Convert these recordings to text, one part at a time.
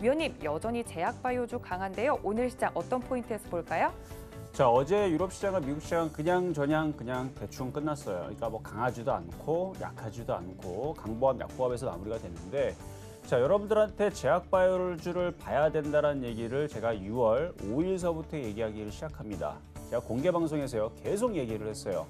위원님, 여전히 제약바이오주 강한데요. 오늘 시장 어떤 포인트에서 볼까요? 자, 어제 유럽 시장과 미국 시장 그냥 대충 끝났어요. 그러니까 뭐 강하지도 않고 약하지도 않고 강보합, 약보합에서 마무리가 됐는데, 자, 여러분들한테 제약바이오주를 봐야 된다는 얘기를 제가 6월 5일서부터 얘기하기를 시작합니다. 제가 공개 방송에서요 계속 얘기를 했어요.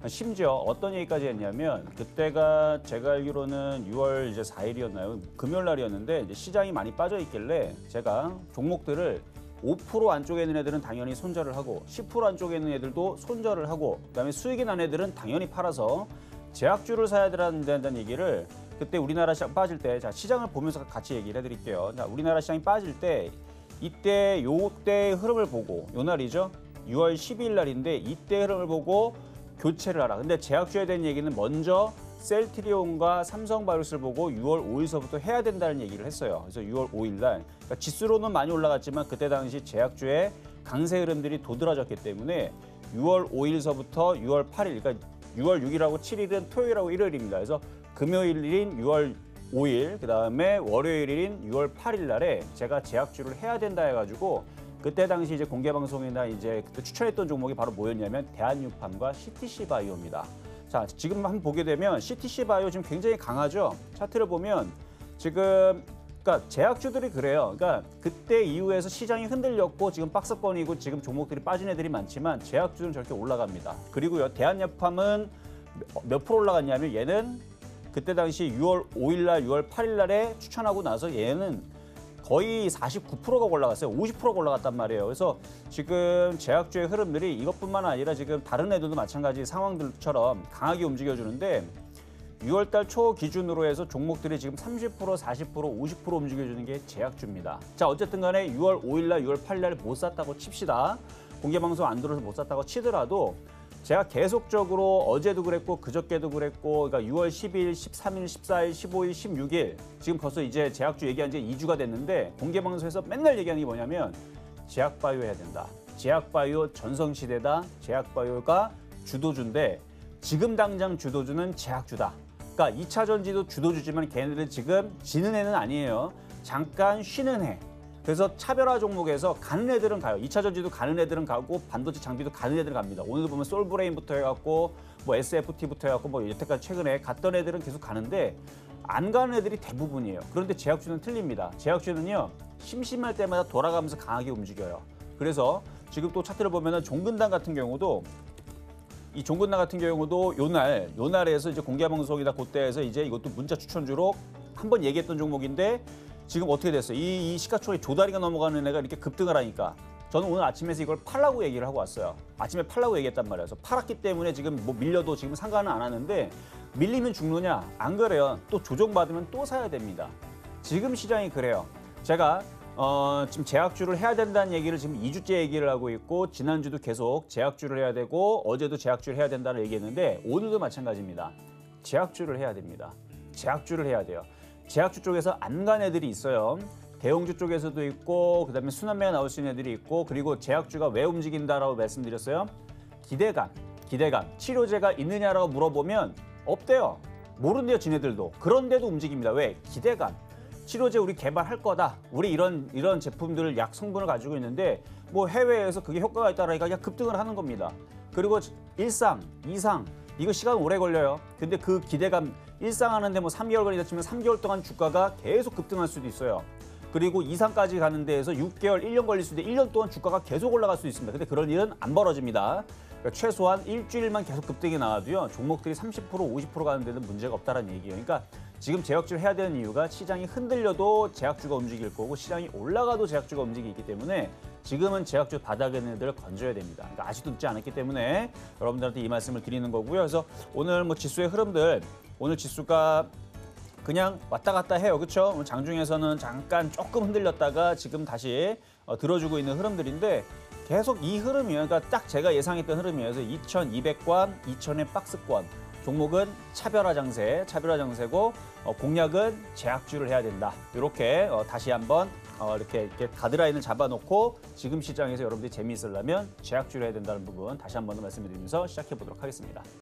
심지어 어떤 얘기까지 했냐면, 그때가 제가 알기로는 6월 이제 4일이었나요? 금요일 날이었는데 이제 시장이 많이 빠져 있길래 제가 종목들을 5% 안쪽에 있는 애들은 당연히 손절을 하고 10% 안쪽에 있는 애들도 손절을 하고 그다음에 수익이 난 애들은 당연히 팔아서 제약주를 사야 된다는 얘기를 그때 우리나라 시장 빠질 때, 자, 시장을 보면서 같이 얘기를 해드릴게요. 자, 우리나라 시장이 빠질 때 이때 요때의 흐름을 보고, 요 날이죠. 6월 12일 날인데 이때 흐름을 보고 교체를 하라. 근데 제약주에 대한 얘기는 먼저 셀트리온과 삼성바이오로스를 보고 6월 5일서부터 해야 된다는 얘기를 했어요. 그래서 6월 5일 날 그러니까 지수로는 많이 올라갔지만 그때 당시 제약주의 강세 흐름들이 도드라졌기 때문에 6월 5일서부터 6월 8일, 그러니까 6월 6일하고 7일은 토요일하고 일요일입니다. 그래서 금요일인 6월 5일, 그다음에 월요일인 6월 8일 날에 제가 제약주를 해야 된다 해가지고 그때 당시 이제 공개 방송이나 이제 그때 추천했던 종목이 바로 뭐였냐면 대한육팜과 CTC 바이오입니다. 자, 지금 한번 보게 되면 CTC 바이오 지금 굉장히 강하죠. 차트를 보면 지금 그러니까 제약주들이 그래요. 그러니까 그때 이후에서 시장이 흔들렸고 지금 박스권이고 지금 종목들이 빠진 애들이 많지만 제약주는 저렇게 올라갑니다. 그리고요, 대한약팜은 몇 프로 올라갔냐면 얘는 그때 당시 6월 5일 날, 6월 8일 날에 추천하고 나서 얘는 거의 49%가 올라갔어요. 50%가 올라갔단 말이에요. 그래서 지금 제약주의 흐름들이 이것뿐만 아니라 지금 다른 애들도 마찬가지 상황들처럼 강하게 움직여주는데 6월 달 초 기준으로 해서 종목들이 지금 30%, 40%, 50% 움직여주는 게 제약주입니다. 자, 어쨌든 간에 6월 5일 날, 6월 8일 날에 못 샀다고 칩시다. 공개방송 안 들어서 못 샀다고 치더라도 제가 계속적으로 어제도 그랬고 그저께도 그랬고, 그러니까 6월 10일, 13일, 14일, 15일, 16일 지금 벌써 이제 제약주 얘기한 지 2주가 됐는데 공개 방송에서 맨날 얘기하는 게 뭐냐면 제약바이오 해야 된다. 제약바이오 전성시대다. 제약바이오가 주도주인데 지금 당장 주도주는 제약주다. 그러니까 2차 전지도 주도주지만 걔네들은 지금 지는 애는 아니에요. 잠깐 쉬는 애. 그래서 차별화 종목에서 가는 애들은 가요. 2차 전지도 가는 애들은 가고 반도체 장비도 가는 애들은 갑니다. 오늘도 보면 솔브레인부터 해갖고 뭐 SFT부터 해갖고 뭐 여태까지 최근에 갔던 애들은 계속 가는데 안 가는 애들이 대부분이에요. 그런데 제약주는 틀립니다. 제약주는요, 심심할 때마다 돌아가면서 강하게 움직여요. 그래서 지금 또 차트를 보면은 종근당 같은 경우도 이 종근당 같은 경우도 요날에서 이제 공개 방송이다 그때에서 이제 이것도 문자 추천주로 한번 얘기했던 종목인데 지금 어떻게 됐어요? 이 시가총액 조다리가 넘어가는 애가 이렇게 급등을 하니까 저는 오늘 아침에서 이걸 팔라고 얘기를 하고 왔어요. 아침에 팔라고 얘기했단 말이에요. 그래서 팔았기 때문에 지금 뭐 밀려도 지금 상관은 안 하는데 밀리면 죽느냐? 안 그래요. 또 조정받으면 또 사야 됩니다. 지금 시장이 그래요. 제가 지금 제약주를 해야 된다는 얘기를 지금 2주째 얘기를 하고 있고 지난주도 계속 제약주를 해야 되고 어제도 제약주를 해야 된다는 얘기했는데 오늘도 마찬가지입니다. 제약주를 해야 됩니다. 제약주를 해야 돼요. 제약주 쪽에서 안 간 애들이 있어요. 대형주 쪽에서도 있고 그다음에 순환매가 나올 수 있는 애들이 있고, 그리고 제약주가 왜 움직인다라고 말씀드렸어요. 기대감. 치료제가 있느냐라고 물어보면 없대요. 모른대요, 지네들도. 그런데도 움직입니다. 왜? 기대감. 치료제 우리 개발할 거다. 우리 이런 제품들을 약 성분을 가지고 있는데 뭐 해외에서 그게 효과가 있다라니까 그냥 급등을 하는 겁니다. 그리고 1상, 2상 이거 시간 오래 걸려요. 근데 그 기대감 1상 하는데 뭐 3개월 걸리다 치면 3개월 동안 주가가 계속 급등할 수도 있어요. 그리고 2상까지 가는 데에서 6개월, 1년 걸릴 수도 있는데 1년 동안 주가가 계속 올라갈 수 있습니다. 근데 그런 일은 안 벌어집니다. 그러니까 최소한 일주일만 계속 급등이 나와도요, 종목들이 30%, 50% 가는 데는 문제가 없다는 얘기예요. 그러니까 지금 제약주를 해야 되는 이유가 시장이 흔들려도 제약주가 움직일 거고 시장이 올라가도 제약주가 움직이기 때문에 지금은 제약주 바닥에 있는 애들을 건져야 됩니다. 그러니까 아직도 늦지 않았기 때문에 여러분들한테 이 말씀을 드리는 거고요. 그래서 오늘 뭐 지수의 흐름들, 오늘 지수가 그냥 왔다 갔다 해요. 그렇죠? 오늘 장중에서는 잠깐 조금 흔들렸다가 지금 다시 들어주고 있는 흐름들인데 계속 이 흐름이에요. 그러니까 딱 제가 예상했던 흐름이에요. 그래서 2200권, 2000의 박스권. 종목은 차별화 장세고 공략은 제약주를 해야 된다. 이렇게 다시 한번 이렇게 가드라인을 잡아놓고 지금 시장에서 여러분들이 재미있으려면 제약주를 해야 된다는 부분 다시 한번 더 말씀드리면서 시작해 보도록 하겠습니다.